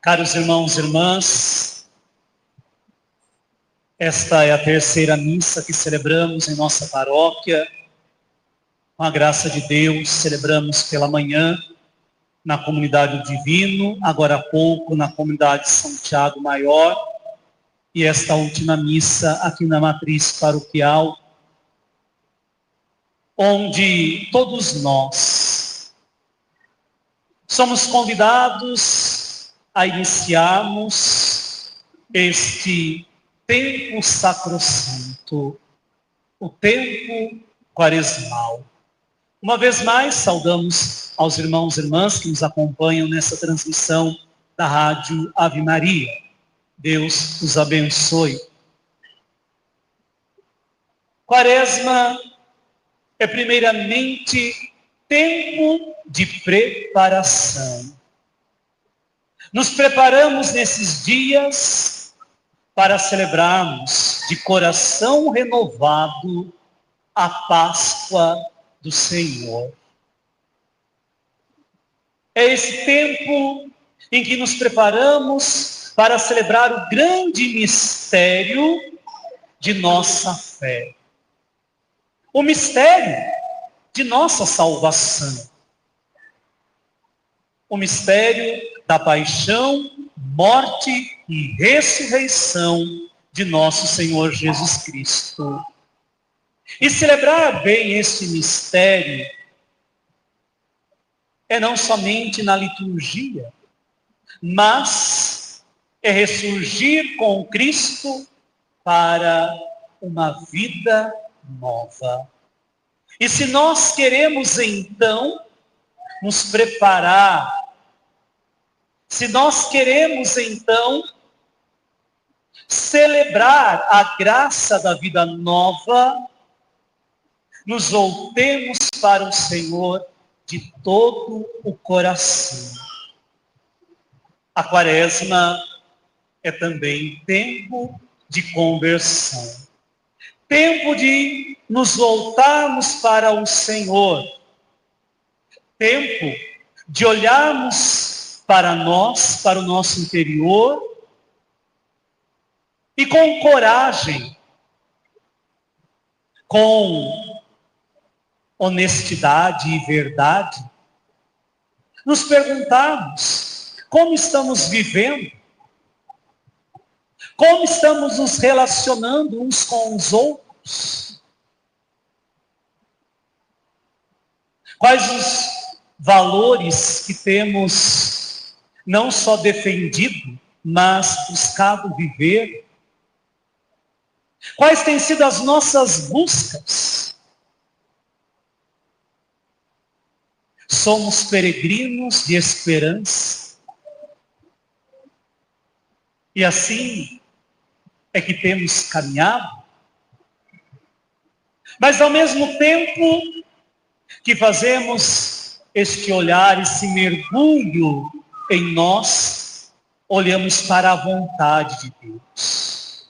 Caros irmãos e irmãs, esta é a terceira missa que celebramos em nossa paróquia. Com a graça de Deus, celebramos pela manhã na comunidade do Divino, agora há pouco na comunidade São Tiago Maior, e esta última missa aqui na matriz paroquial, onde todos nós somos convidados a iniciarmos este tempo sacrossanto, o tempo quaresmal. Uma vez mais, saudamos aos irmãos e irmãs que nos acompanham nessa transmissão da Rádio Ave Maria. Deus os abençoe. Quaresma é primeiramente tempo de preparação. Nos preparamos nesses dias para celebrarmos de coração renovado a Páscoa do Senhor. É esse tempo em que nos preparamos para celebrar o grande mistério de nossa fé. O mistério de nossa salvação. O mistério da paixão, morte e ressurreição de nosso Senhor Jesus Cristo. E celebrar bem este mistério é não somente na liturgia, mas é ressurgir com Cristo para uma vida nova. E se nós queremos então nos preparar, se nós queremos então celebrar a graça da vida nova, nos voltemos para o Senhor de todo o coração. A Quaresma é também tempo de conversão. Tempo de nos voltarmos para o Senhor. Tempo de olharmos para nós, para o nosso interior, e com coragem, com honestidade e verdade, nos perguntarmos como estamos vivendo, como estamos nos relacionando uns com os outros, quais os valores que temos não só defendido, mas buscado viver, quais têm sido as nossas buscas. Somos peregrinos de esperança. E assim é que temos caminhado. Mas ao mesmo tempo que fazemos este olhar, esse mergulho em nós, olhamos para a vontade de Deus.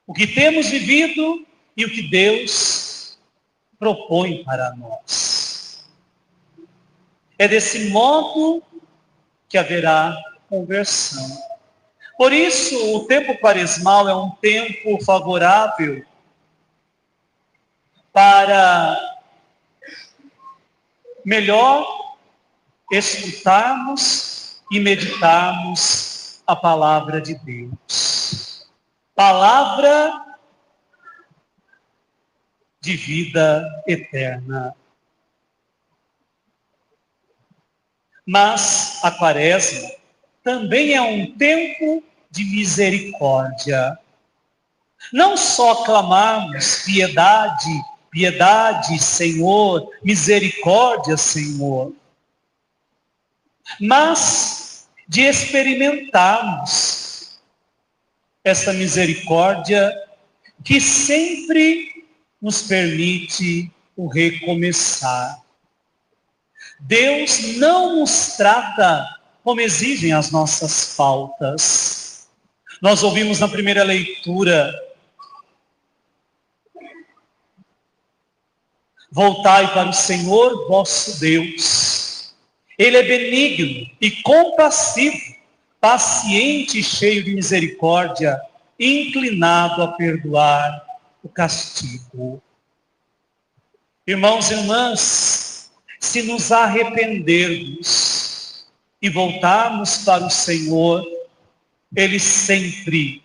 O que temos vivido e o que Deus propõe para nós. É desse modo que haverá conversão. Por isso, o tempo quaresmal é um tempo favorável para melhor escutarmos e meditarmos a palavra de Deus. Palavra de vida eterna. Mas a Quaresma também é um tempo de misericórdia. Não só clamarmos piedade, piedade, Senhor, misericórdia, Senhor, mas de experimentarmos essa misericórdia que sempre nos permite o recomeçar. Deus não nos trata como exigem as nossas faltas. Nós ouvimos na primeira leitura: voltai para o Senhor vosso Deus, Ele é benigno e compassivo, paciente e cheio de misericórdia, inclinado a perdoar o castigo. Irmãos e irmãs, se nos arrependermos e voltarmos para o Senhor, Ele sempre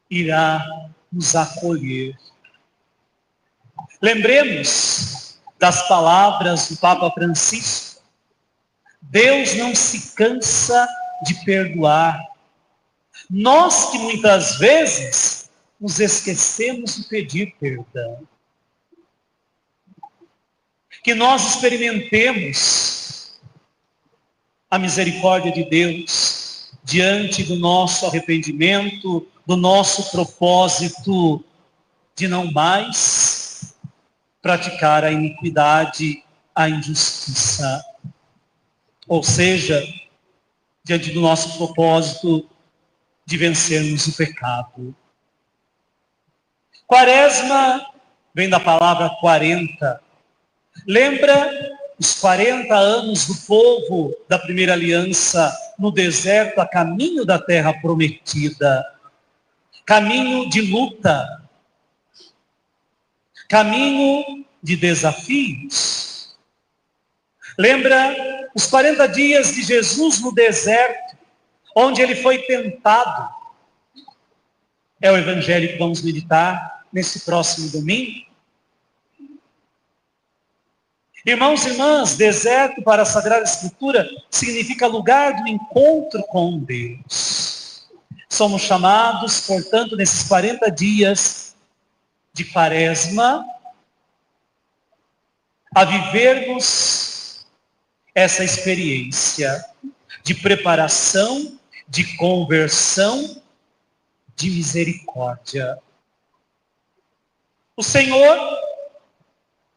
irá nos acolher. Lembremos das palavras do Papa Francisco. Deus não se cansa de perdoar. Nós que muitas vezes nos esquecemos de pedir perdão. Que nós experimentemos a misericórdia de Deus diante do nosso arrependimento, do nosso propósito de não mais praticar a iniquidade, a injustiça. Ou seja, diante do nosso propósito de vencermos o pecado. Quaresma vem da palavra 40. Lembra os 40 anos do povo da primeira aliança no deserto a caminho da terra prometida. Caminho de luta. Caminho de desafios. Lembra os 40 dias de Jesus no deserto, onde ele foi tentado. É o evangelho que vamos meditar nesse próximo domingo. Irmãos e irmãs, deserto para a Sagrada Escritura significa lugar do encontro com Deus. Somos chamados, portanto, nesses 40 dias de Quaresma, a vivermos essa experiência de preparação, de conversão, de misericórdia. O Senhor,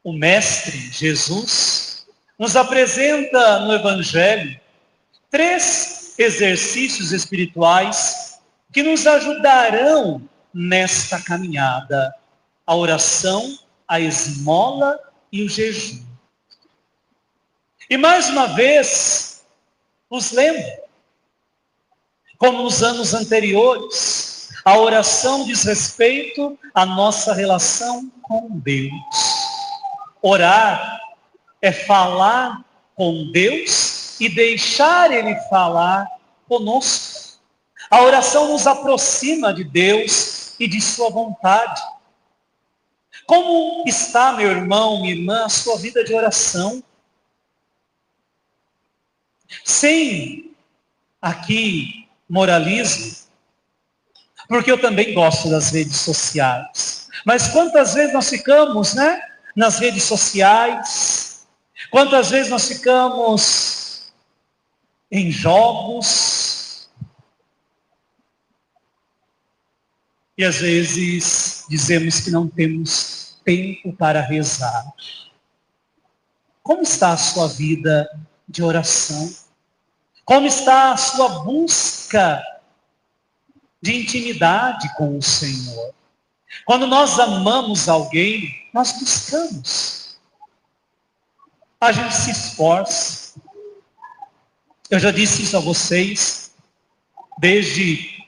o Mestre Jesus, nos apresenta no Evangelho 3 exercícios espirituais que nos ajudarão nesta caminhada: a oração, a esmola e o jejum. E mais uma vez, os lembro, como nos anos anteriores, a oração diz respeito à nossa relação com Deus. Orar é falar com Deus e deixar Ele falar conosco. A oração nos aproxima de Deus e de sua vontade. Como está, meu irmão, minha irmã, a sua vida de oração? Sem aqui moralismo, porque eu também gosto das redes sociais. Mas quantas vezes nós ficamos, nas redes sociais? Quantas vezes nós ficamos em jogos? E às vezes dizemos que não temos tempo para rezar. Como está a sua vida de oração? Como está a sua busca de intimidade com o Senhor? Quando nós amamos alguém, nós buscamos. A gente se esforça. Eu já disse isso a vocês. Desde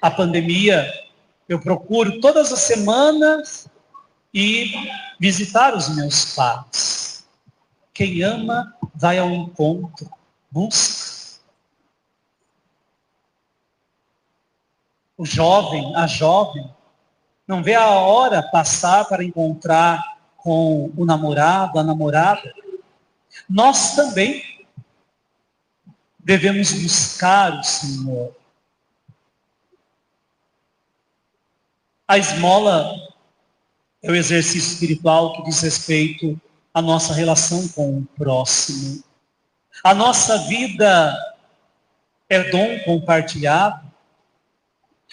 a pandemia, eu procuro todas as semanas ir visitar os meus pais. Quem ama, vai ao encontro, busca. O jovem, a jovem, não vê a hora passar para encontrar com o namorado, a namorada. Nós também devemos buscar o Senhor. A esmola é o exercício espiritual que diz respeito à nossa relação com o próximo. A nossa vida é dom compartilhado.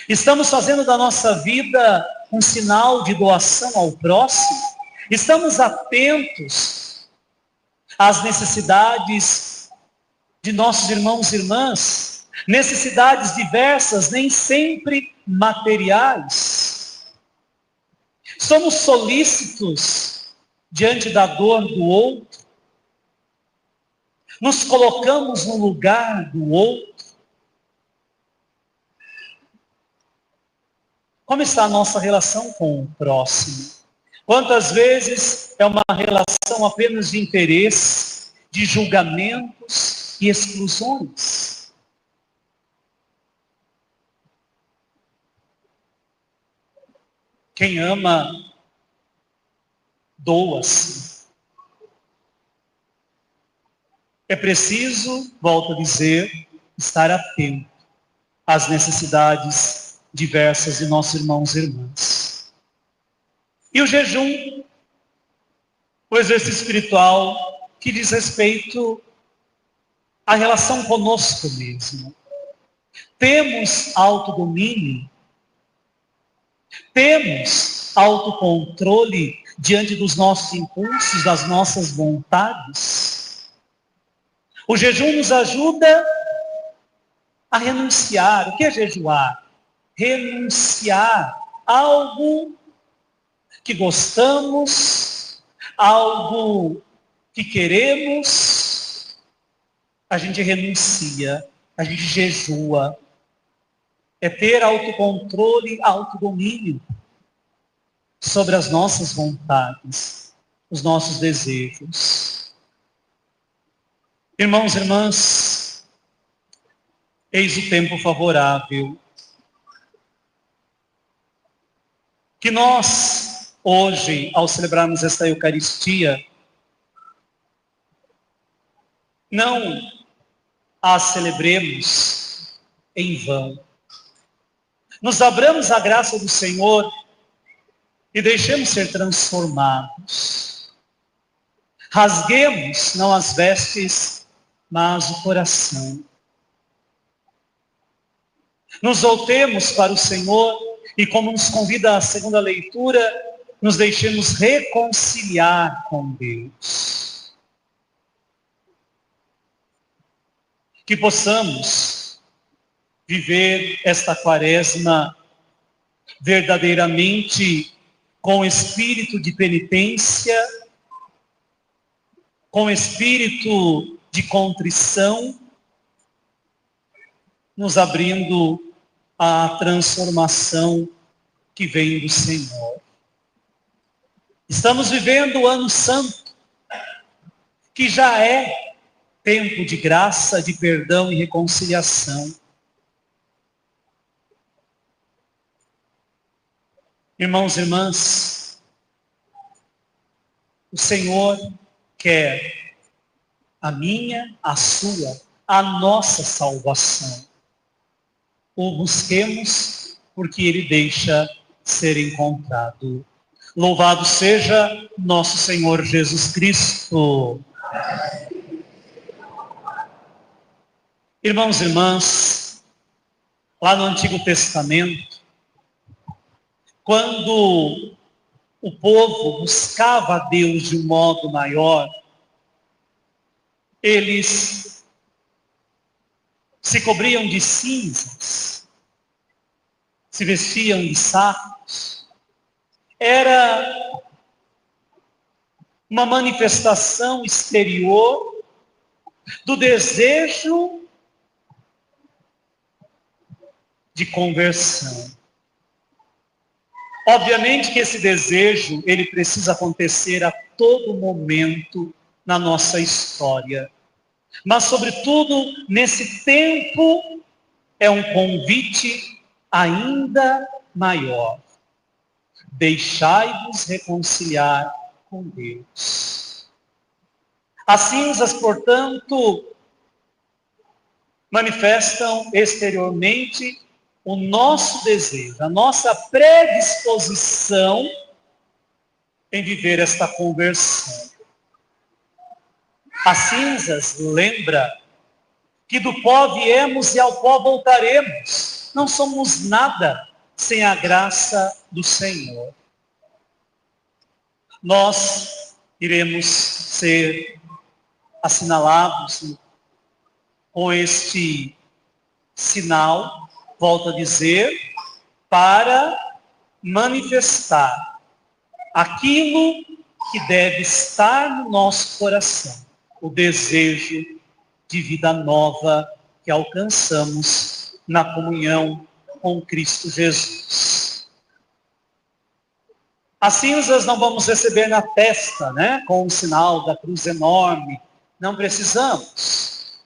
Estamos fazendo da nossa vida um sinal de doação ao próximo? Estamos atentos às necessidades de nossos irmãos e irmãs? Necessidades diversas, nem sempre materiais. Somos solícitos diante da dor do outro? Nos colocamos no lugar do outro? Como está a nossa relação com o próximo? Quantas vezes é uma relação apenas de interesse, de julgamentos e exclusões? Quem ama, doa-se. É preciso, volto a dizer, estar atento às necessidades diversas de nossos irmãos e irmãs. E o jejum, o exercício espiritual que diz respeito à relação conosco mesmo. Temos autodomínio? Temos autocontrole diante dos nossos impulsos, das nossas vontades? O jejum nos ajuda a renunciar. O que é jejuar? Renunciar a algo que gostamos, algo que queremos. A gente renuncia, a gente jejua. É ter autocontrole, autodomínio sobre as nossas vontades, os nossos desejos. Irmãos e irmãs, eis o tempo favorável que nós, hoje, ao celebrarmos esta Eucaristia, não a celebremos em vão. Nos abramos à graça do Senhor e deixemos ser transformados. Rasguemos não as vestes, mas o coração. Nos voltemos para o Senhor e, como nos convida a segunda leitura, nos deixemos reconciliar com Deus. Que possamos viver esta quaresma verdadeiramente com espírito de penitência, com espírito de contrição, nos abrindo à transformação que vem do Senhor. Estamos vivendo o Ano Santo, que já é tempo de graça, de perdão e reconciliação. Irmãos e irmãs, o Senhor quer a minha, a sua, a nossa salvação. O busquemos porque Ele deixa ser encontrado. Louvado seja nosso Senhor Jesus Cristo. Irmãos e irmãs, lá no Antigo Testamento, quando o povo buscava a Deus de um modo maior, eles se cobriam de cinzas, se vestiam de sacos. Era uma manifestação exterior do desejo de conversão. Obviamente que esse desejo, ele precisa acontecer a todo momento na nossa história. Mas, sobretudo, nesse tempo, é um convite ainda maior. Deixai-vos reconciliar com Deus. As cinzas, portanto, manifestam exteriormente o nosso desejo, a nossa predisposição em viver esta conversão. As cinzas lembra que do pó viemos e ao pó voltaremos. Não somos nada sem a graça do Senhor. Nós iremos ser assinalados com este sinal, volto a dizer, para manifestar aquilo que deve estar no nosso coração, o desejo de vida nova que alcançamos na comunhão com Cristo Jesus. As cinzas não vamos receber na testa, né? Com o sinal da cruz enorme. Não precisamos.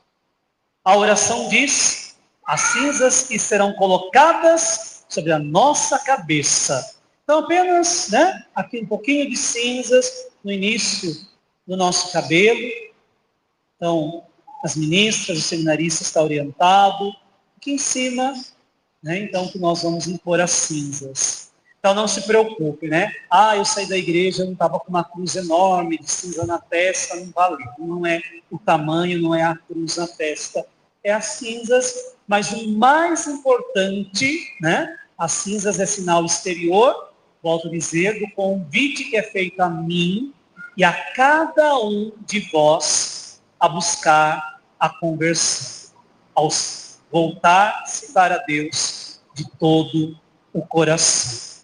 A oração diz: as cinzas que serão colocadas sobre a nossa cabeça. Então apenas, né? Aqui um pouquinho de cinzas no início do nosso cabelo. Então, as ministras, o seminarista está orientado. Aqui em cima, né? Então, que nós vamos impor as cinzas. Então, não se preocupe, né? Eu saí da igreja, eu não estava com uma cruz enorme de cinza na testa, não valeu. Não é o tamanho, não é a cruz na testa. É as cinzas, mas o mais importante, né? As cinzas é sinal exterior, volto a dizer, do convite que é feito a mim e a cada um de vós a buscar a conversão, ao voltar-se para Deus de todo o coração.